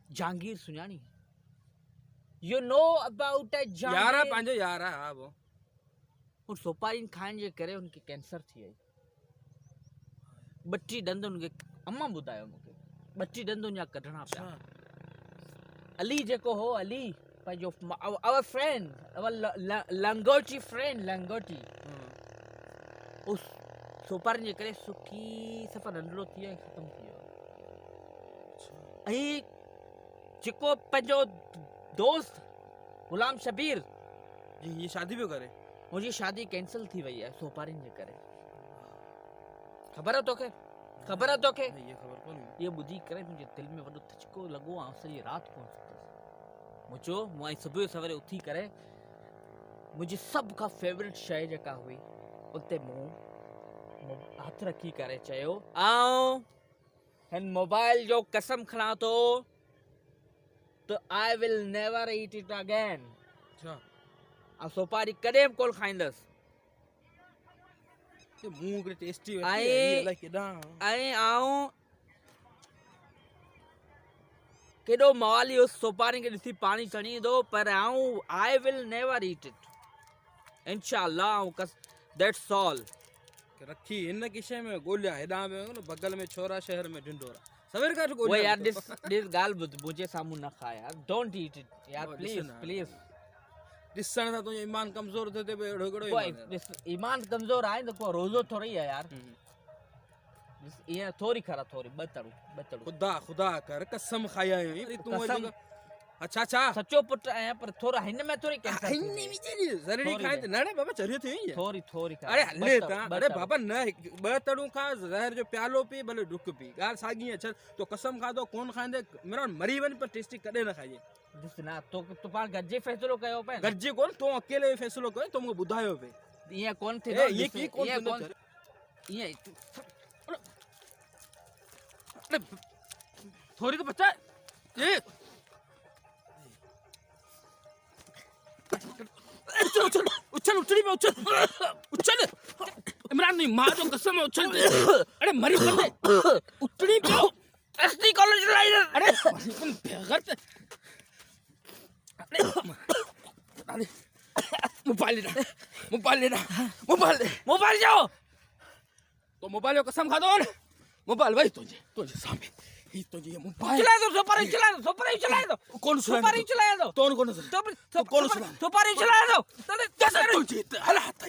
जहांगीर सुञाणी you know about a यार जहांगीर पंहिंजो यार आहे हा वो उन सोपारी खाइण जे करे उनखे कैंसर थी वई 32 ॾंद उनखे अम्मा ॿुधायो मूंखे 32 ॾंद उनजा कढणा पिया अली जेको हो अली पंहिंजो आवर फ्रेंड आवर लंगोटी फ्रेंड लंगोटी उस सोपारी जे करे सुखी सफ़ा नंढड़ो थी वियो ऐं ख़तम थी वियो ऐं जेको पंहिंजो दोस्त गुलाम शबीर जी ये शादी पियो करे मुंहिंजी शादी कैंसिल थी वई आहे सोपारियुनि जे करे ख़बर आहे तोखे ख़बर आहे तोखे ये ख़बर कोन हुई इहो ॿुधी करे मुंहिंजे दिलि में वॾो थचको लॻो ऐं सॼी राति कोन सुतसि मुंहिंजो मां सुबुह सवेरे उथी करे मुंहिंजी सभ खां फेवरेट शइ जेका हुई उते मूं हथ रखी करे चयो ऐं हिन मोबाइल जो कसम खणां थो त I will never eat it again अच्छा ऐं सोपारी कॾहिं बि कोन खाईंदसि ये मुंह के टेस्टी ऐं होती है ये लाइक केॾा ऐं आऊं केॾो मवाली उस सोपारी खे ॾिसी पाणी चढ़ी ईंदो पर आऊं I will never eat it इंशाअल्लाह दैट्स ऑल रखी इन किशे में गोलिया हेॾां में न बगल में छोरा शहर में ढिंडोरा सवेर का वो गोलिया यार ॾिस ॻाल्हि ॿुध मुंहिंजे साम्हूं न खा यार डोंट ईट इट यार वो प्लीज ॾिस न। प्लीज ॾिसण सां तुंहिंजो ईमान कमज़ोर थिए बि अहिड़ो कहिड़ो कोई ईमान आहे? ॾिस ईमान कमज़ोर आहे त को रोज़ो थोरी आहे यार ॾिस ईअं थोरी खरा थोरी ॿ तड़ू खुदा खुदा कर कसम खाई आयो आहीं तूं कसम। जेको अच्छा अच्छा सचो पुटु आहियां पर थोरा हिन में थोरी कैंसर थी हिन्नी वई। में चली ज़रड़ी थोरी खाए दे। त न बाबा चरियो थी वई थोरी थोरी खा अरे ॿ हले तड़ू, ता ॿ अरे तड़ू। बाबा न ॿ तड़ू खां ज़हर जो प्यालो पी भले डुक पी ॻाल्हि साॻी आहे तो कसम खाधो कोन खाईंदे मेरा मरी वञ पर टेस्टी कॾहिं न खाइजे ॾिस ना तो पाण गॾिजी फ़ैसिलो कयो पिया गॾिजी कोन तूं अकेले फ़ैसिलो कयो तो मूंखे ॿुधायो पे ईअं कोन ए, थींदो ये ॾिस, की कोन ईअं थींदो कोन चर? ईअं अरे थोड़ी तो बच्चा ये उछल उछल उछल उछली पे उछल उछल इमरान नहीं माँ जो कसम है उछल अरे मरी कर दे उछली पे एसडी कॉलेज लाइनर अरे तुम बेगर पे अरे मोबाइल लेना मोबाइल लेना मोबाइल ले मोबाइल जाओ तो मोबाइल को कसम खा दो ना मोबाइल भाई तुझे तुझे सामने ही तुझे ये मोबाइल चला दो सुपारी चला दो कौन सुपारी चला दो कौन कौन तो कौन सुना सुपारी चला दो कैसे तुझे हला था